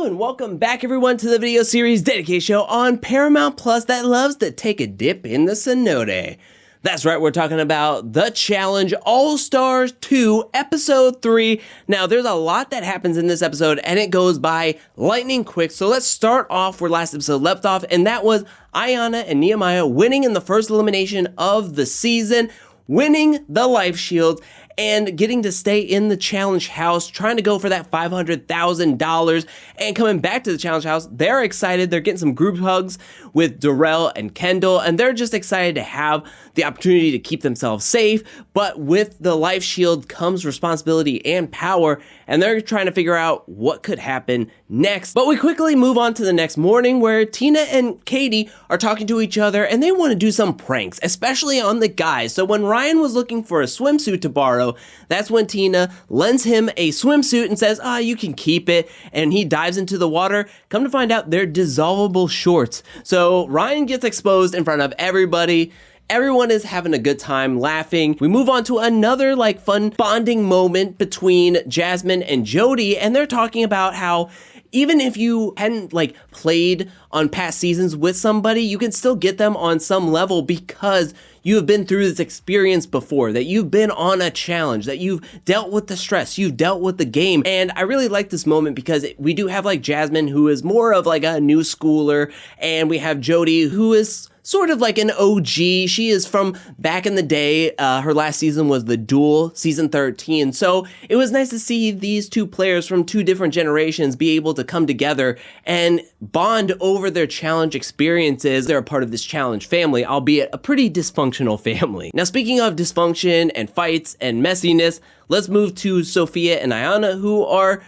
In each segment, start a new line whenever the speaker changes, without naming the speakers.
and welcome back everyone to the video series dedicated show on Paramount Plus that loves to take a dip in the cenote. That's right, we're talking about The Challenge All-Stars 2, Episode 3. Now, there's a lot that happens in this episode, and it goes by lightning quick. So let's start off where last episode left off, and that was Ayanna and Nehemiah winning in the first elimination of the season, winning the life shield, and getting to stay in the challenge house, trying to go for that $500,000, and coming back to the challenge house. They're excited. They're getting some group hugs with Darrell and Kendall, and they're just excited to have the opportunity to keep themselves safe. But with the life shield comes responsibility and power, and they're trying to figure out what could happen next. But we quickly move on to the next morning where Tina and Katie are talking to each other, and they want to do some pranks, especially on the guys. So when Ryan was looking for a swimsuit to borrow, that's when Tina lends him a swimsuit and says, you can keep it. And he dives into the water. Come to find out they're dissolvable shorts. So Ryan gets exposed in front of everybody. Everyone is having a good time laughing. We move on to another fun bonding moment between Jasmine and Jody. And they're talking about how even if you hadn't played on past seasons with somebody, you can still get them on some level because you have been through this experience before, that you've been on a challenge, that you've dealt with the stress, you've dealt with the game. And I really like this moment because we do have Jasmine, who is more of a new schooler, and we have Jody, who is sort of like an OG. She is from back in the day. Her last season was The Duel, season 13. So it was nice to see these two players from two different generations be able to come together and bond over their challenge experiences. They're a part of this challenge family, albeit a pretty dysfunctional family. Now, speaking of dysfunction and fights and messiness, let's move to Sophia and Ayanna, who are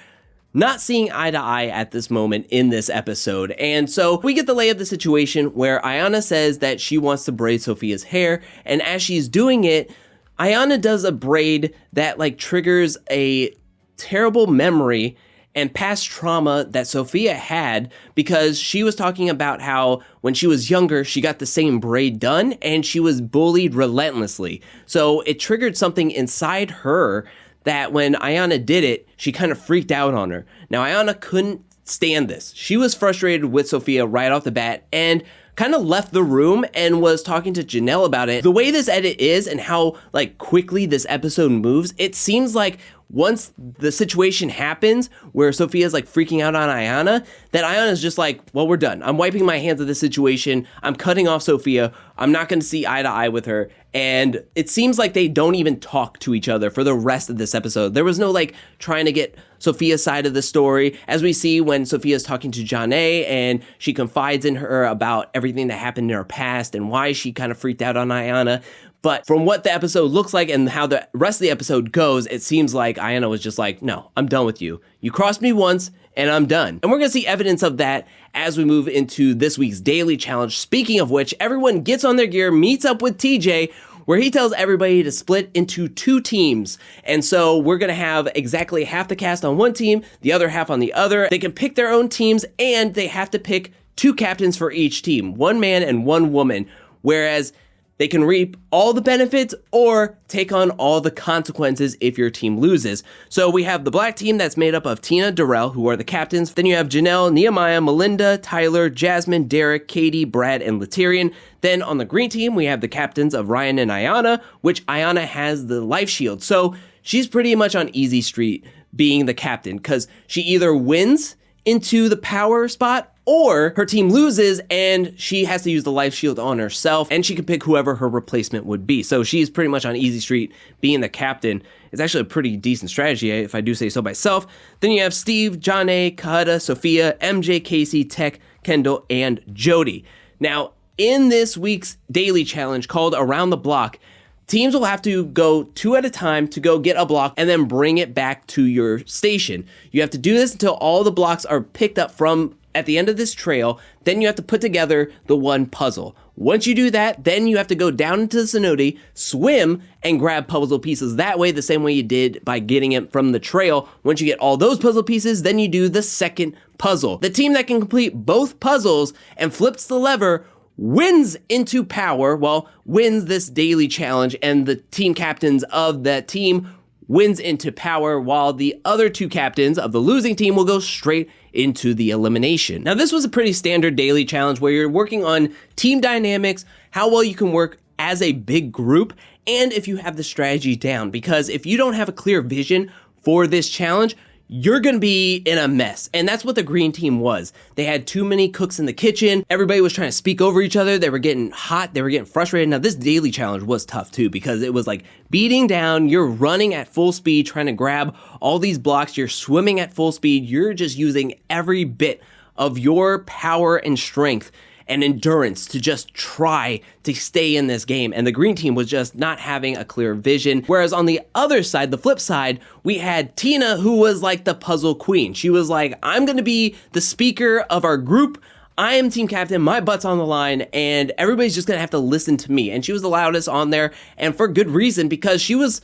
not seeing eye to eye at this moment in this episode. And so we get the lay of the situation where Ayanna says that she wants to braid Sophia's hair. And as she's doing it, Ayanna does a braid that triggers a terrible memory and past trauma that Sophia had, because she was talking about how when she was younger, she got the same braid done and she was bullied relentlessly. So it triggered something inside her that when Ayanna did it, she kind of freaked out on her. Now, Ayanna couldn't stand this. She was frustrated with Sophia right off the bat and kind of left the room and was talking to Janelle about it. The way this edit is and how quickly this episode moves, it seems like once the situation happens where Sophia's freaking out on Ayanna, that Ayanna's just well, we're done. I'm wiping my hands of this situation. I'm cutting off Sophia. I'm not going to see eye to eye with her. And it seems like they don't even talk to each other for the rest of this episode. There was no trying to get Sophia's side of the story, as we see when Sophia's talking to Janae and she confides in her about everything that happened in her past and why she kind of freaked out on Ayanna. But from what the episode looks like and how the rest of the episode goes, it seems like Ayanna was just no, I'm done with you. You crossed me once and I'm done. And we're going to see evidence of that as we move into this week's daily challenge. Speaking of which, everyone gets on their gear, meets up with TJ, where he tells everybody to split into two teams. And so we're going to have exactly half the cast on one team, the other half on the other. They can pick their own teams, and they have to pick two captains for each team, one man and one woman, whereas they can reap all the benefits or take on all the consequences if your team loses. So we have the black team that's made up of Tina, Darrell, who are the captains. Then you have Janelle, Nehemiah, Melinda, Tyler, Jasmine, Derek, Katie, Brad, and Laterian. Then on the green team, we have the captains of Ryan and Ayanna, which Ayanna has the life shield. So she's pretty much on easy street being the captain because she either wins into the power spot or her team loses and she has to use the life shield on herself, and she can pick whoever her replacement would be. So she's pretty much on easy street being the captain. It's actually a pretty decent strategy, if I do say so myself. Then you have Steve, Janae, Kahada, Sophia, MJ, Casey, Tech, Kendall, and Jody. Now, in this week's daily challenge called Around the Block, teams will have to go two at a time to go get a block and then bring it back to your station. You have to do this until all the blocks are picked up from at the end of this trail. Then you have to put together the one puzzle. Once you do that, then you have to go down into the cenote, swim, and grab puzzle pieces that way, the same way you did by getting it from the trail. Once you get all those puzzle pieces, then you do the second puzzle. The team that can complete both puzzles and flips the lever wins into power, wins this daily challenge, and the team captains of that team wins into power, while the other two captains of the losing team will go straight into the elimination. Now, this was a pretty standard daily challenge where you're working on team dynamics, how well you can work as a big group, and if you have the strategy down. Because if you don't have a clear vision for this challenge, you're gonna be in a mess. And that's what the green team was. They had too many cooks in the kitchen. Everybody was trying to speak over each other. They were getting hot. They were getting frustrated. Now, this daily challenge was tough too, because it was like beating down. You're running at full speed, trying to grab all these blocks. You're swimming at full speed. You're just using every bit of your power and strength and endurance to just try to stay in this game. And the green team was just not having a clear vision. Whereas on the other side, the flip side, we had Tina, who was like the puzzle queen. She was like, I'm gonna be the speaker of our group. I am team captain, my butt's on the line, and everybody's just gonna have to listen to me. And she was the loudest on there, and for good reason, because she was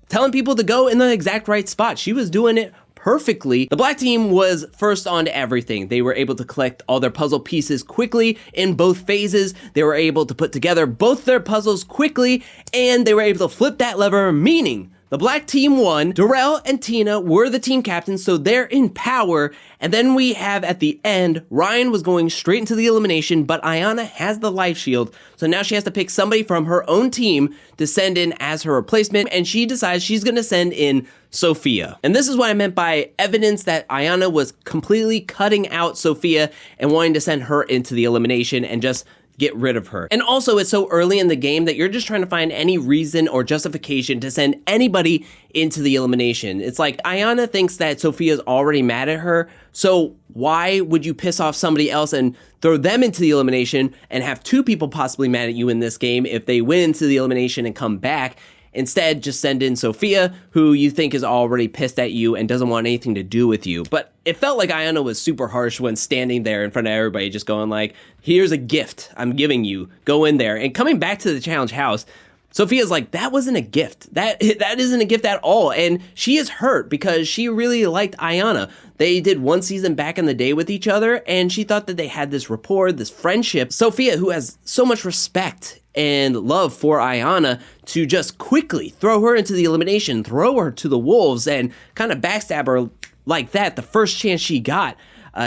telling people to go in the exact right spot. She was doing it perfectly. The black team was first on to everything. They were able to collect all their puzzle pieces quickly in both phases. They were able to put together both their puzzles quickly, and they were able to flip that lever, meaning the black team won. Darrell and Tina were the team captains, so they're in power. And then we have at the end, Ryan was going straight into the elimination, but Ayanna has the life shield. So now she has to pick somebody from her own team to send in as her replacement. And she decides she's gonna send in Sophia. And this is what I meant by evidence that Ayanna was completely cutting out Sophia and wanting to send her into the elimination and just get rid of her. And also, it's so early in the game that you're just trying to find any reason or justification to send anybody into the elimination. It's like Ayanna thinks that Sophia's already mad at her, so why would you piss off somebody else and throw them into the elimination and have two people possibly mad at you in this game if they win into the elimination and come back? Instead, just send in Sophia, who you think is already pissed at you and doesn't want anything to do with you. But it felt like Ayanna was super harsh when standing there in front of everybody, just going like, here's a gift I'm giving you, go in there. And coming back to the challenge house, Sophia's like, that wasn't a gift. That isn't a gift at all. And she is hurt because she really liked Ayanna. They did one season back in the day with each other, and she thought that they had this rapport, this friendship. Sophia, who has so much respect and love for Ayanna, to just quickly throw her into the elimination, throw her to the wolves, and kind of backstab her like that the first chance she got.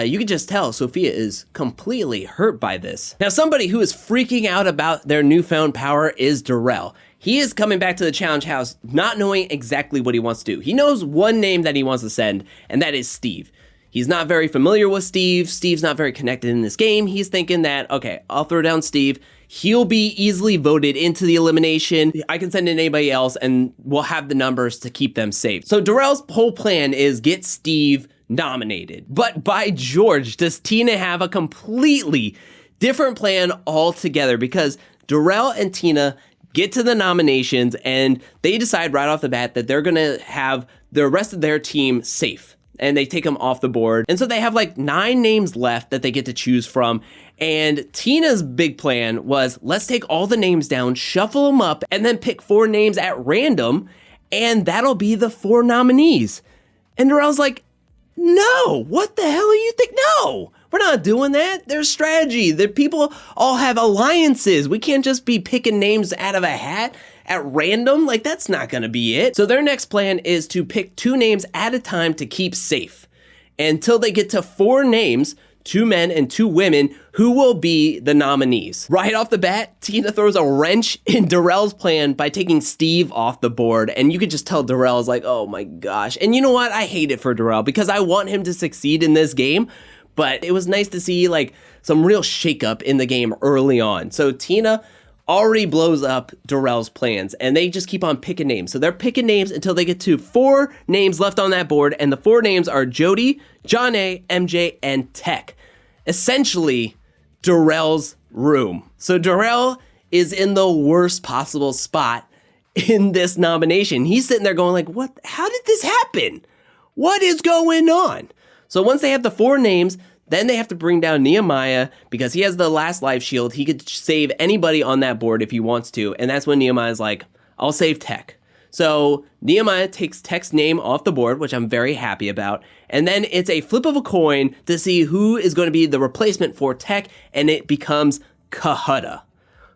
You can just tell Sophia is completely hurt by this. Now, somebody who is freaking out about their newfound power is Darrell. He is coming back to the challenge house not knowing exactly what he wants to do. He knows one name that he wants to send, and that is Steve. He's not very familiar with Steve. Steve's not very connected in this game. He's thinking that, okay, I'll throw down Steve. He'll be easily voted into the elimination. I can send in anybody else, and we'll have the numbers to keep them safe. So Darrell's whole plan is get Steve nominated. But by George, does Tina have a completely different plan altogether? Because Darrell and Tina get to the nominations, and they decide right off the bat that they're gonna have the rest of their team safe, and they take them off the board. And so they have like 9 names left that they get to choose from. And Tina's big plan was, let's take all the names down, shuffle them up, and then pick 4 names at random, and that'll be the 4 nominees. And Darrell's like, no, what the hell do you think? No, we're not doing that. There's strategy. The people all have alliances. We can't just be picking names out of a hat at random. Like, that's not gonna be it. So their next plan is to pick 2 names at a time to keep safe until they get to 4 names, 2 men and 2 women, who will be the nominees. Right off the bat, Tina throws a wrench in Darrell's plan by taking Steve off the board, and you could just tell Darrell's like, oh my gosh. And you know what? I hate it for Darrell because I want him to succeed in this game, but it was nice to see like some real shakeup in the game early on. So Tina already blows up Darrell's plans, and they just keep on picking names. So they're picking names until they get to 4 names left on that board, and the 4 names are Jody, John A, MJ, and Tech. Essentially, Darrell's room. So Darrell is in the worst possible spot in this nomination. He's sitting there going like, what? How did this happen? What is going on? So once they have the 4 names, then they have to bring down Nehemiah because he has the last life shield. He could save anybody on that board if he wants to. And that's when Nehemiah's like, I'll save Tech. So Nehemiah takes Tech's name off the board, which I'm very happy about. And then it's a flip of a coin to see who is going to be the replacement for Tech. And it becomes Kahutta.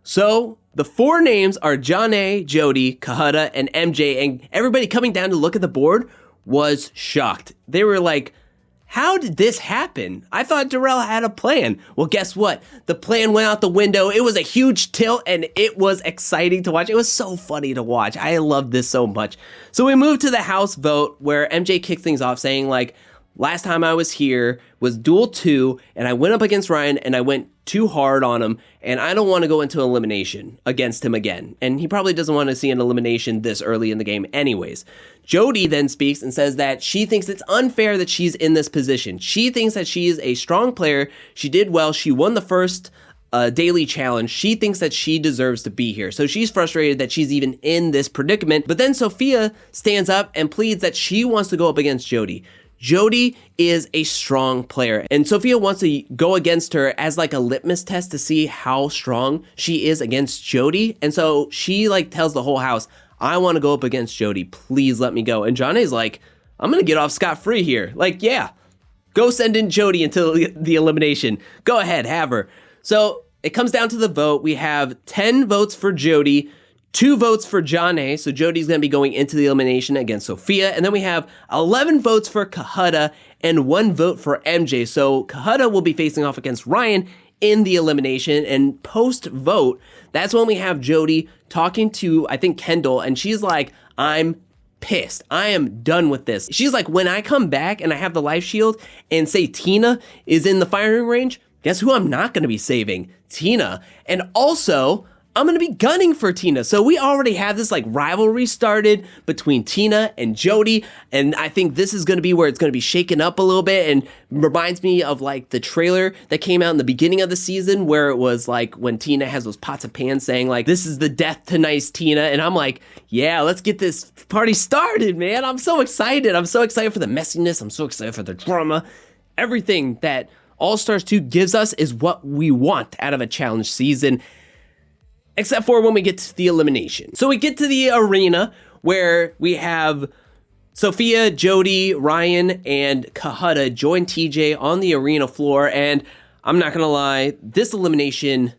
So the 4 names are John A, Jody, Kahutta, and MJ. And everybody coming down to look at the board was shocked. They were like, how did this happen? I thought Darrell had a plan. Well, guess what? The plan went out the window. It was a huge tilt, and it was exciting to watch. It was so funny to watch. I loved this so much. So we moved to the house vote where MJ kicked things off saying, like, last time I was here was Duel 2, and I went up against Ryan, and I went too hard on him, and I don't want to go into elimination against him again. And he probably doesn't want to see an elimination this early in the game anyways. Jody then speaks and says that she thinks it's unfair that she's in this position. She thinks that she is a strong player. She did well. She won the first daily challenge. She thinks that she deserves to be here. So she's frustrated that she's even in this predicament. But then Sophia stands up and pleads that she wants to go up against Jody. Jody is a strong player, and Sophia wants to go against her as like a litmus test to see how strong she is against Jody. And so she like tells the whole house, I want to go up against Jody. Please let me go. And Johnny's like, I'm going to get off scot-free here. Like, yeah, go send in Jody into the elimination. Go ahead, have her. So it comes down to the vote. We have 10 votes for Jody, 2 votes for Johnny, so Jody's going to be going into the elimination against Sophia. And then we have 11 votes for Kahada and 1 vote for MJ. So Kahada will be facing off against Ryan in the elimination. And post-vote, that's when we have Jody talking to, I think, Kendall. And she's like, I'm pissed. I am done with this. She's like, when I come back and I have the life shield and say Tina is in the firing range, guess who I'm not going to be saving? Tina. And also, I'm going to be gunning for Tina. So we already have this like rivalry started between Tina and Jody. And I think this is going to be where it's going to be shaken up a little bit, and reminds me of like the trailer that came out in the beginning of the season where it was like when Tina has those pots of pans saying like, this is the death to nice Tina. And I'm like, yeah, let's get this party started, man. I'm so excited. I'm so excited for the messiness. I'm so excited for the drama. Everything that All Stars 2 gives us is what we want out of a challenge season. Except for when we get to the elimination. So we get to the arena where we have Sophia, Jody, Ryan, and Kahada join TJ on the arena floor. And I'm not going to lie, this elimination,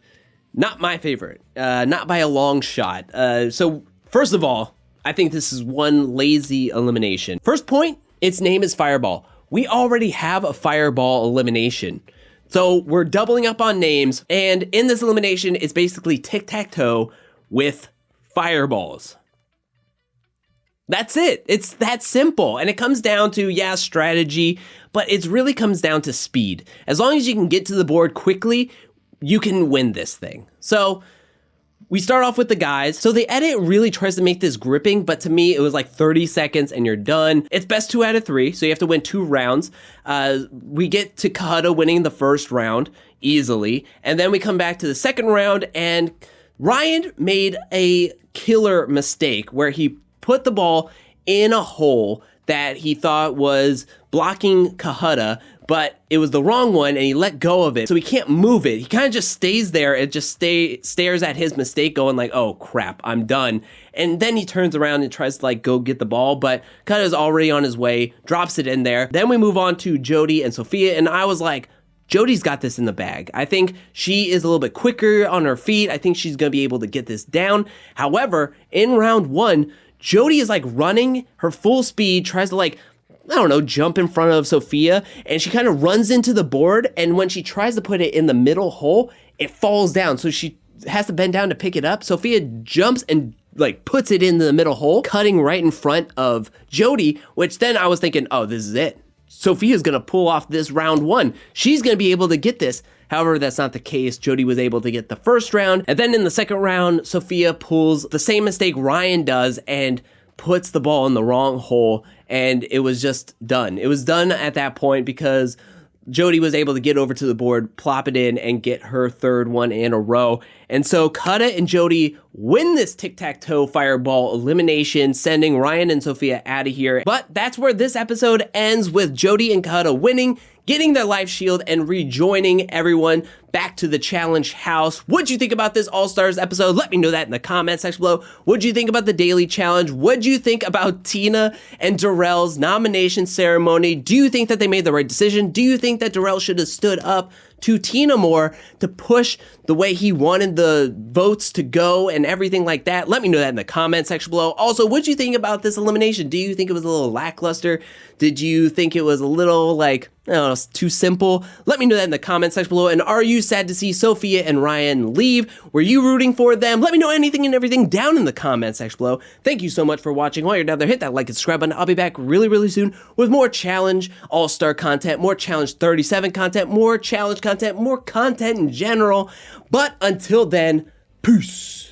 not my favorite. Not by a long shot. So first of all, I think this is one lazy elimination. First point, its name is Fireball. We already have a Fireball elimination. So we're doubling up on names, and in this elimination, it's basically tic-tac-toe with fireballs. That's it. It's that simple. And it comes down to, yeah, strategy, but it really comes down to speed. As long as you can get to the board quickly, you can win this thing. So we start off with the guys. So the edit really tries to make this gripping, but to me, it was like 30 seconds and you're done. It's best 2 out of 3, so you have to win 2 rounds. We get to Kahada winning the first round easily, and then we come back to the second round, and Ryan made a killer mistake where he put the ball in a hole that he thought was blocking Kahada, but it was the wrong one, and he let go of it, so he can't move it. He kind of just stays there and just stares at his mistake going like, oh crap, I'm done. And then he turns around and tries to like go get the ball, but Kahada's already on his way, drops it in there. Then we move on to Jody and Sophia, and I was like, Jody's got this in the bag. I think she is a little bit quicker on her feet. I think she's going to be able to get this down. However, in round 1, Jody is like running her full speed, tries to like, I don't know, jump in front of Sophia, and she kind of runs into the board, and when she tries to put it in the middle hole, it falls down, so she has to bend down to pick it up. Sophia jumps and like puts it in the middle hole, cutting right in front of Jody, which then I was thinking, oh, this is it. Sophia's gonna pull off this round 1. She's gonna be able to get this. However, that's not the case. Jody was able to get the first round, and then in the second round, Sophia pulls the same mistake Ryan does and puts the ball in the wrong hole, and it was just done. It was done at that point because Jody was able to get over to the board, plop it in, and get her third one in a row. And so Kahada and Jody win this tic-tac-toe fireball elimination, sending Ryan and Sophia out of here. But that's where this episode ends, with Jody and Kahada winning, getting their life shield, and rejoining everyone back to the challenge house. What'd you think about this All-Stars episode? Let me know that in the comment section below. What'd you think about the daily challenge? What'd you think about Tina and Darrell's nomination ceremony? Do you think that they made the right decision? Do you think that Darrell should have stood up to Tina more to push the way he wanted the votes to go and everything like that? Let me know that in the comment section below. Also, what'd you think about this elimination? Do you think it was a little lackluster? Did you think it was a little like, I don't know, too simple? Let me know that in the comment section below. And are you sad to see Sophia and Ryan leave? Were you rooting for them? Let me know anything and everything down in the comment section below. Thank you so much for watching. While you're down there, hit that like and subscribe button. I'll be back really soon with more Challenge All-Star content, more Challenge 37 content, more Challenge content, more content in general. But until then, peace.